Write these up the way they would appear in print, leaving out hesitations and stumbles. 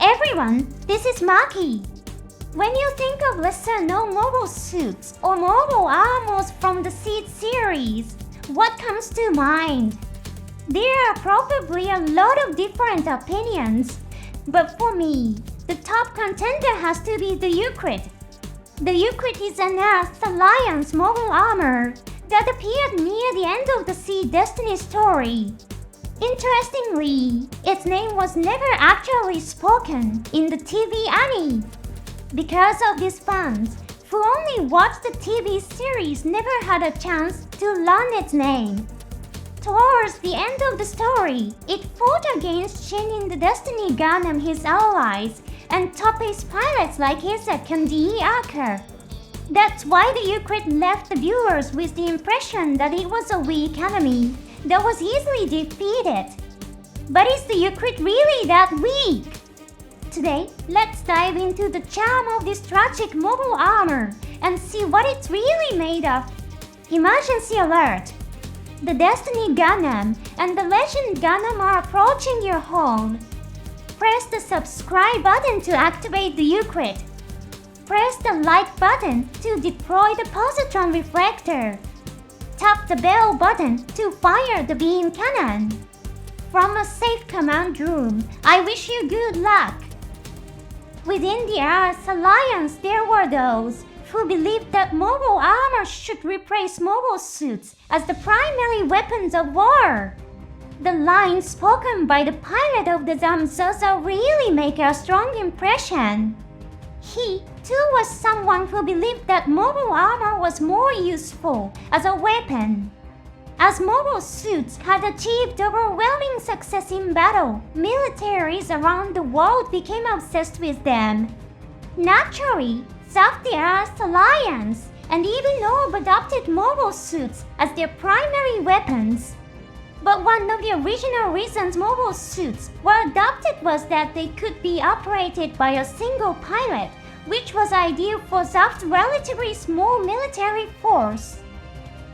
everyone, this is Maki. When you think of lesser-known mobile suits or mobile armors from the Seed series, what comes to mind? There are probably a lot of different opinions, but for me, the top contender has to be the Euclid. The Euclid is an Earth Alliance mobile armor that appeared near the end of the Seed Destiny story. Interestingly, its name was never actually spoken in the TV anime. Because of this, fans who only watched the TV series never had a chance to learn its name. Towards the end of the story, it fought against Shin in the Destiny Gundam, his allies, and top-ace pilots like Isaac and the Archer. That's why the Euclid left the viewers with the impression that it was a weak enemy that was easily defeated. But is the Euclid really that weak? Today, let's dive into the charm of this tragic mobile armor and see what it's really made of. Emergency alert! The Destiny Gundam and the Legend Gundam are approaching your home. Press the subscribe button to activate the Euclid. Press the like button to deploy the positron reflector. Tap the bell button to fire the beam cannon. From a safe command room, I wish you good luck. Within the Earth Alliance, there were those who believed that mobile armor should replace mobile suits as the primary weapons of war. The lines spoken by the pilot of the Zamzozo really make a strong impression. He, too, was someone who believed that mobile armor was more useful as a weapon. As mobile suits had achieved overwhelming success in battle, militaries around the world became obsessed with them. Naturally, some of the Earth Alliance and even Orb adopted mobile suits as their primary weapons. But one of the original reasons mobile suits were adopted was that they could be operated by a single pilot, which was ideal for Zaft's relatively small military force.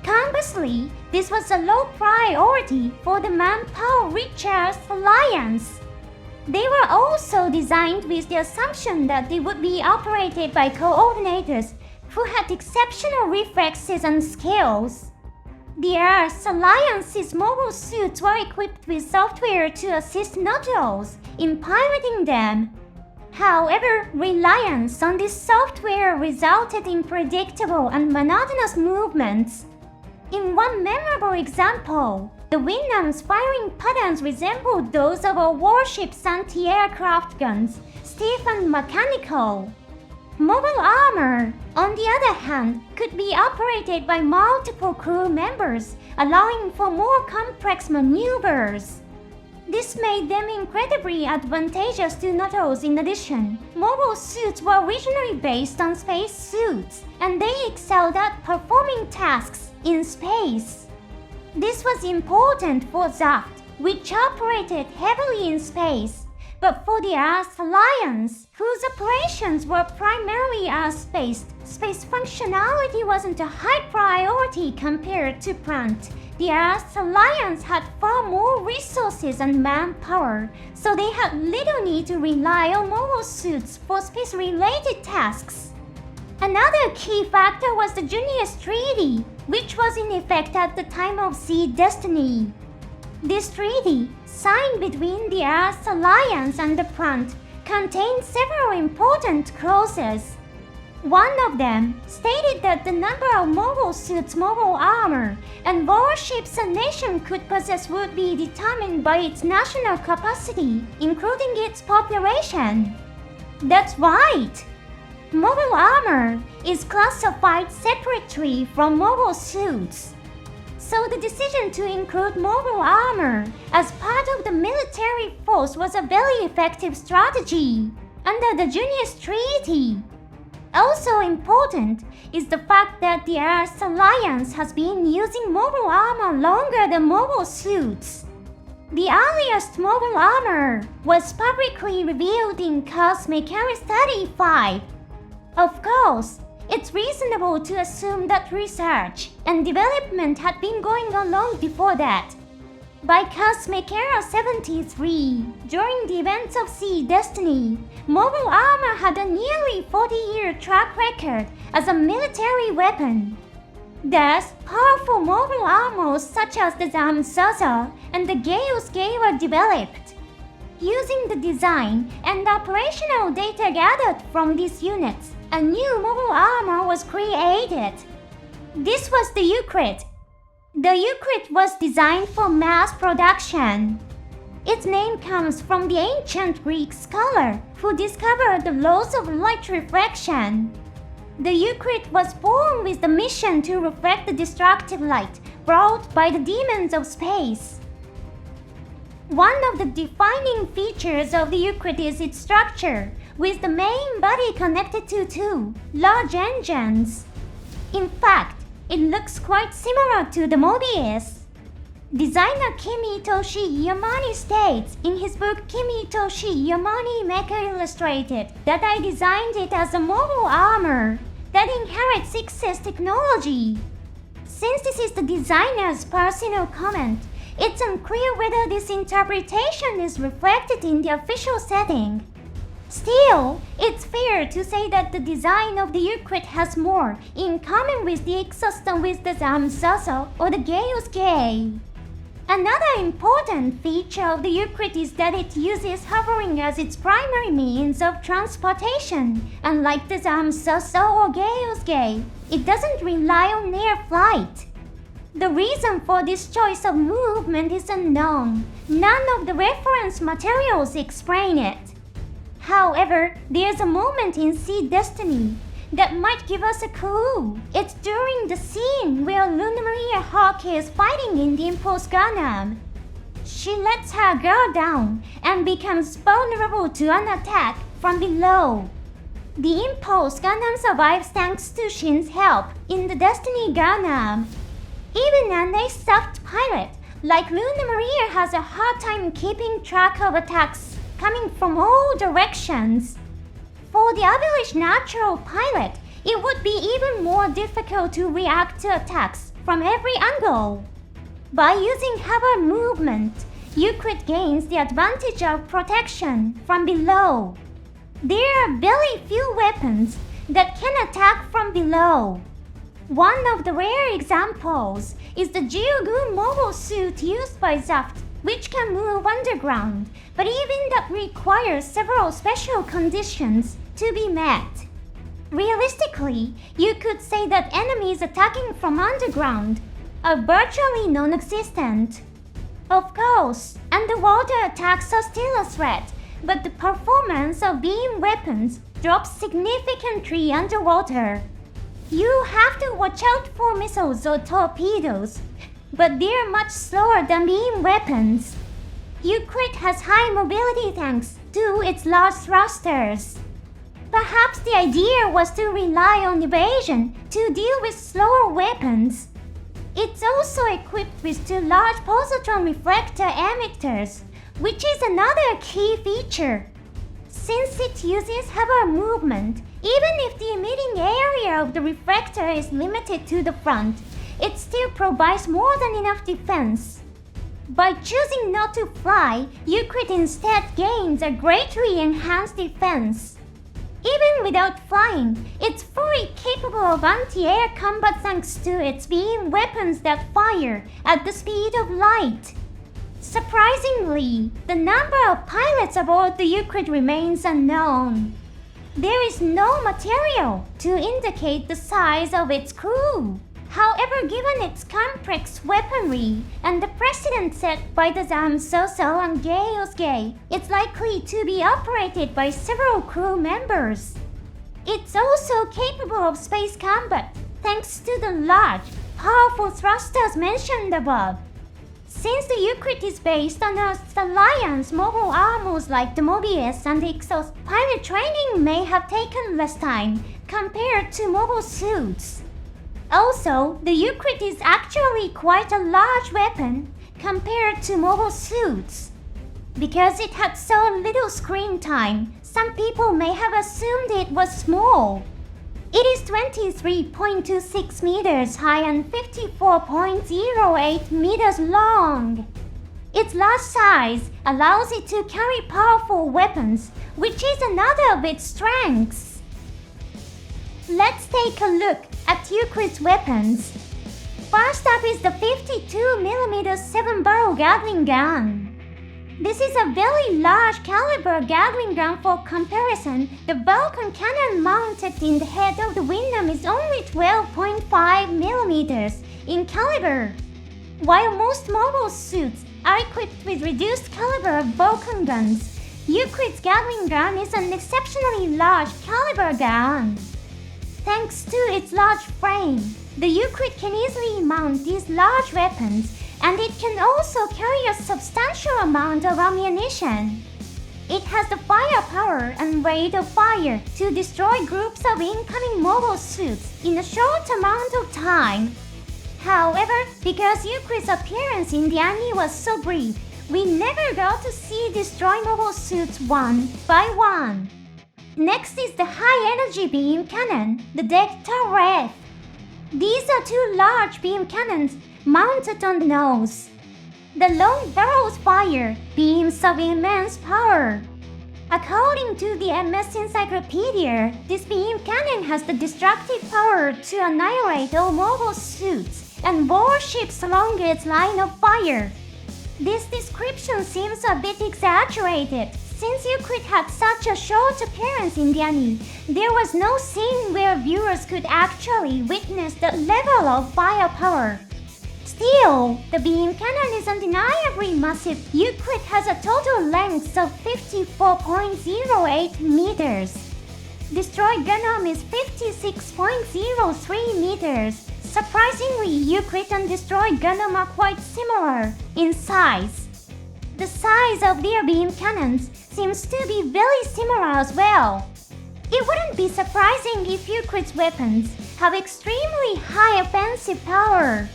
Conversely, this was a low priority for the manpower-rich Earth Alliance. They were also designed with the assumption that they would be operated by coordinators who had exceptional reflexes and skills. The Earth Alliance's mobile suits were equipped with software to assist nodules in piloting them. However, reliance on this software resulted in predictable and monotonous movements. In one memorable example, the Gundam's firing patterns resembled those of a warship's anti-aircraft guns, stiff and mechanical. Mobile armor, on the other hand, could be operated by multiple crew members, allowing for more complex maneuvers. This made them incredibly advantageous to nodules. In addition, mobile suits were originally based on space suits, and they excelled at performing tasks in space. This was important for Zaft, which operated heavily in space. But for the Earth Alliance, whose operations were primarily Earth-based, space functionality wasn't a high priority compared to plant. The Earth Alliance had far more resources and manpower, so they had little need to rely on mobile suits for space-related tasks. Another key factor was the Junius Treaty, which was in effect at the time of Seed Destiny. This treaty, signed between the Earth Alliance and the plant, contained several important clauses. One of them stated that the number of mobile suits, mobile armor, and warships a nation could possess would be determined by its national capacity, including its population. That's right! Mobile armor is classified separately from mobile suits. So the decision to include mobile armor as part of the military force was a very effective strategy under the Junius Treaty. Also important is the fact that the Earth Alliance has been using mobile armor longer than mobile suits. The earliest mobile armor was publicly revealed in Cosmic Era 35. Of course, it's reasonable to assume that research and development had been going on long before that. By Cosmic Era 73, during the events of Sea Destiny, mobile armor had a nearly 40-year track record as a military weapon. Thus, powerful mobile armors such as the Zamsoso and the Geouske were developed. Using the design and operational data gathered from these units, a new mobile armor was created. This was the Euclid. The Euclid was designed for mass production. Its name comes from the ancient Greek scholar who discovered the laws of light refraction. The Euclid was born with the mission to reflect the destructive light brought by the demons of space. One of the defining features of the Euclid is its structure, with the main body connected to two large engines. In fact, it looks quite similar to the emojis. Designer Kimitoshi Yamane states in his book Kimitoshi Yamane Mecha Illustrated that I designed it as a mobile armor that inherits X's technology. Since this is the designer's personal comment, it's unclear whether this interpretation is reflected in the official setting. Still, it's fair to say that the design of the Euclid has more in common with the Exos than with the Zamsoso or the Geouske. Another important feature of the Euclid is that it uses hovering as its primary means of transportation. Unlike the Zamsoso or Geouske, it doesn't rely on air flight. The reason for this choice of movement is unknown. None of the reference materials explain it. However, there's a moment in Sea Destiny that might give us a clue. It's during the scene where Luna Maria Hawk is fighting in the Impulse Gundam. She lets her guard down and becomes vulnerable to an attack from below. The Impulse Gundam survives thanks to Shin's help in the Destiny Gundam. Even an ace-soft pilot like Luna Maria has a hard time keeping track of attacks coming from all directions. For the average natural pilot, it would be even more difficult to react to attacks from every angle. By using hover movement, Euclid gains the advantage of protection from below. There are very few weapons that can attack from below. One of the rare examples is the Geogun mobile suit used by Zaft, which can move underground, but even that requires several special conditions to be met. Realistically, you could say that enemies attacking from underground are virtually non-existent. Of course, underwater attacks are still a threat, but the performance of beam weapons drops significantly underwater. You have to watch out for missiles or torpedoes, but they're much slower than beam weapons. Euclid has high mobility thanks to its large thrusters. Perhaps the idea was to rely on evasion to deal with slower weapons. It's also equipped with two large positron reflector emitters, which is another key feature. Since it uses hover movement, even if the emitting area of the reflector is limited to the front, it still provides more than enough defense. By choosing not to fly, Euclid instead gains a greatly enhanced defense. Even without flying, it's fully capable of anti-air combat thanks to its beam weapons that fire at the speed of light. Surprisingly, the number of pilots aboard the Euclid remains unknown. There is no material to indicate the size of its crew. However, given its complex weaponry and the precedent set by the Zamsoso and Geouske, it's likely to be operated by several crew members. It's also capable of space combat, thanks to the large, powerful thrusters mentioned above. Since the Euclid is based on Earth's alliance mobile armors like the Mobius and Exos, pilot training may have taken less time compared to mobile suits. Also, the Euclid is actually quite a large weapon compared to mobile suits. Because it had so little screen time, some people may have assumed it was small. It is 23.26 meters high and 54.08 meters long. Its large size allows it to carry powerful weapons, which is another of its strengths. Let's take a look at Euclid's weapons. First up is the 52mm 7-barrel Gatling gun. This is a very large caliber Gatling gun. For comparison, the Vulcan cannon mounted in the head of the Gundam is only 12.5mm in caliber. While most mobile suits are equipped with reduced caliber Vulcan guns, Euclid's Gatling gun is an exceptionally large caliber gun. Thanks to its large frame, the Euclid can easily mount these large weapons, and it can also carry a substantial amount of ammunition. It has the firepower and rate of fire to destroy groups of incoming mobile suits in a short amount of time. However, because Euclid's appearance in the anime was so brief, we never got to see destroy mobile suits one by one. Next is the high-energy beam cannon, the deck turret. These are two large beam cannons mounted on the nose. The long barrels fire beams of immense power. According to the MS Encyclopedia, this beam cannon has the destructive power to annihilate all mobile suits and warships along its line of fire. This description seems a bit exaggerated. Since Euclid had such a short appearance in the anime, there was no scene where viewers could actually witness the level of firepower. Still, the beam cannon is undeniably massive. Euclid has a total length of 54.08 meters. Destroy Gundam is 56.03 meters. Surprisingly, Euclid and Destroy Gundam are quite similar in size. The size of their beam cannons seems to be very similar as well. It wouldn't be surprising if Euclid's weapons have extremely high offensive power.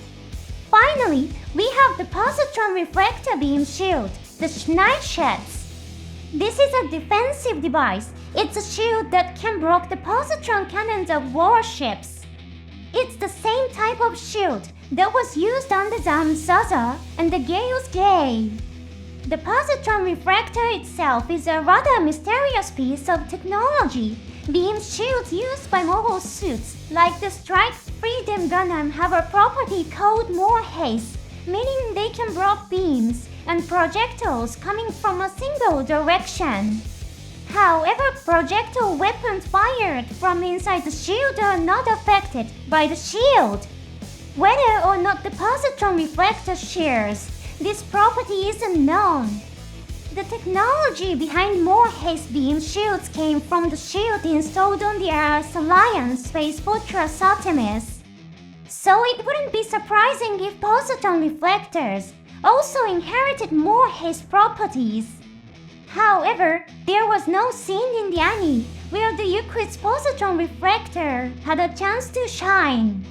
Finally, we have the positron reflector beam shield, the mechas. This is a defensive device. It's a shield that can block the positron cannons of warships. It's the same type of shield that was used on the Zaza and the Euclid A. The positron reflector itself is a rather mysterious piece of technology. Beam shields used by mobile suits like the Strike Freedom Gundam have a property called mechas, meaning they can block beams and projectiles coming from a single direction. However, projectile weapons fired from inside the shield are not affected by the shield. Whether or not the positron reflector shares this property is unknown. The technology behind mechas beam shields came from the shield installed on the Earth's Alliance Space Fortress Artemis. So it wouldn't be surprising if positron reflectors also inherited mechas properties. However, there was no scene in the anime where the Euclid's positron reflector had a chance to shine.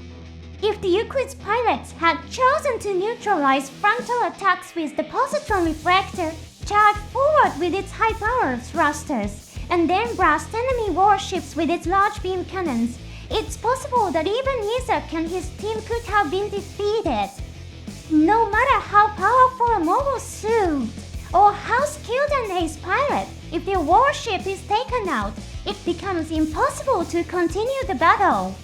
If the Euclid's pilots had chosen to neutralize frontal attacks with the positron reflector, charge forward with its high-powered thrusters, and then blast enemy warships with its large beam cannons, it's possible that even Isaac and his team could have been defeated. No matter how powerful a mobile suit or how skilled an ace pilot, if their warship is taken out, it becomes impossible to continue the battle.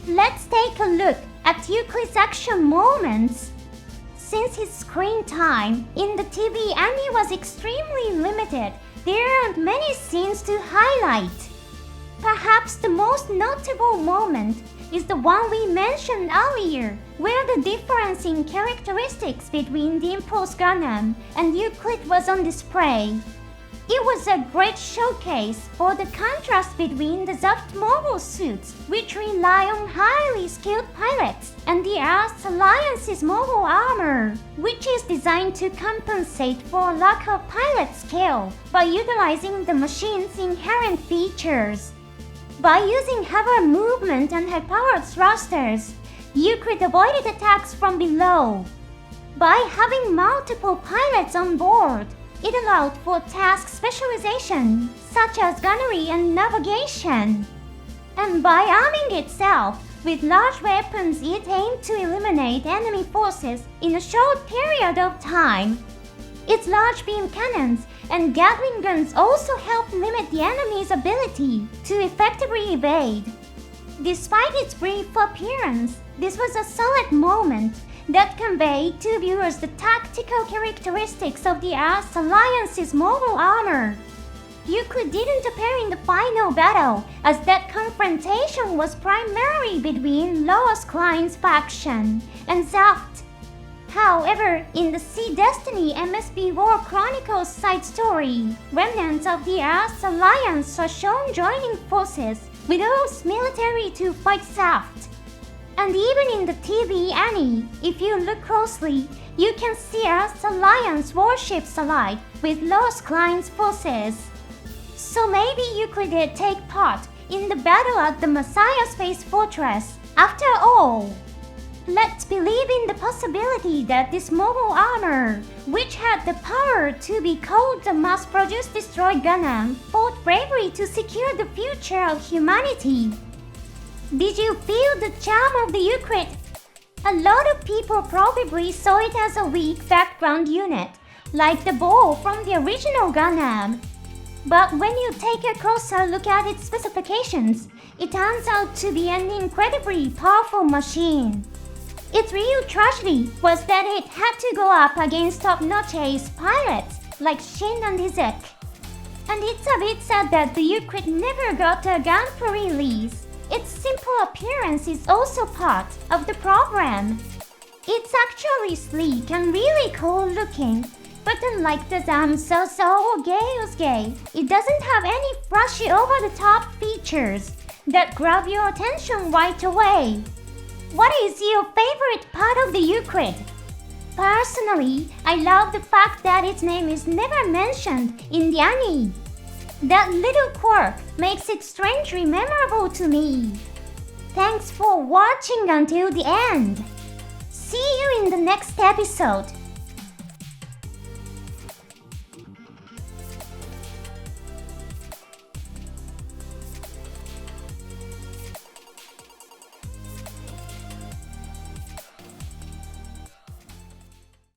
Let's take a look at Euclid's action moments. Since his screen time in the TV anime was extremely limited, there aren't many scenes to highlight. Perhaps the most notable moment is the one we mentioned earlier, where the difference in characteristics between the Impulse Gundam and Euclid was on display. It was a great showcase for the contrast between the Zaft mobile suits, which rely on highly skilled pilots, and the Earth's Alliance's mobile armor, which is designed to compensate for lack of pilot skill by utilizing the machine's inherent features. By using hover movement and high-powered thrusters, Euclid avoided attacks from below. By having multiple pilots on board, it allowed for task specialization, such as gunnery and navigation. And by arming itself with large weapons, it aimed to eliminate enemy forces in a short period of time. Its large beam cannons and Gatling guns also help limit the enemy's ability to effectively evade. Despite its brief appearance, this was a solid moment that conveyed to viewers the tactical characteristics of the Earth Alliance's mobile armor. Euclid didn't appear in the final battle, as that confrontation was primarily between Lois Klein's faction and Zaft. However, in the Sea Destiny MSB War Chronicles side story, remnants of the Earth Alliance are shown joining forces with Earth's military to fight Zaft. And even in the TV Annie, if you look closely, you can see Earth Alliance warships allied with Lois Klein's forces. So maybe Euclid A take part in the battle at the Messiah Space Fortress. After all, let's believe in the possibility that this mobile armor, which had the power to be called the mass-produced destroyed Gundam, fought bravely to secure the future of humanity. Did you feel the charm of the Euclid? A lot of people probably saw it as a weak background unit, like the ball from the original Gundam. But when you take a closer look at its specifications, it turns out to be an incredibly powerful machine. Its real tragedy was that it had to go up against top-notch ace pilots like Shin and Izek. And it's a bit sad that the Euclid never got a gun for release. Its simple appearance is also part of the problem. It's actually sleek and really cool looking, but unlike the Zamsoso or Gay, it doesn't have any flashy over-the-top features that grab your attention right away. What is your favorite part of the Euclid? Personally, I love the fact that its name is never mentioned in the anime. That little quirk makes it strangely memorable to me. Thanks for watching until the end. See you in the next episode.